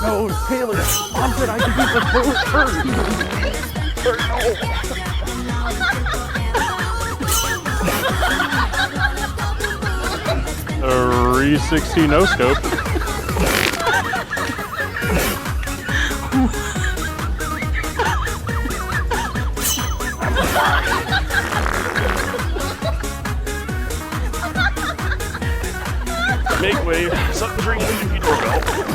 No, Haley, Mom said I could use the toilet first. A Re-60 no scope. Make way, something's ringing the doorbell.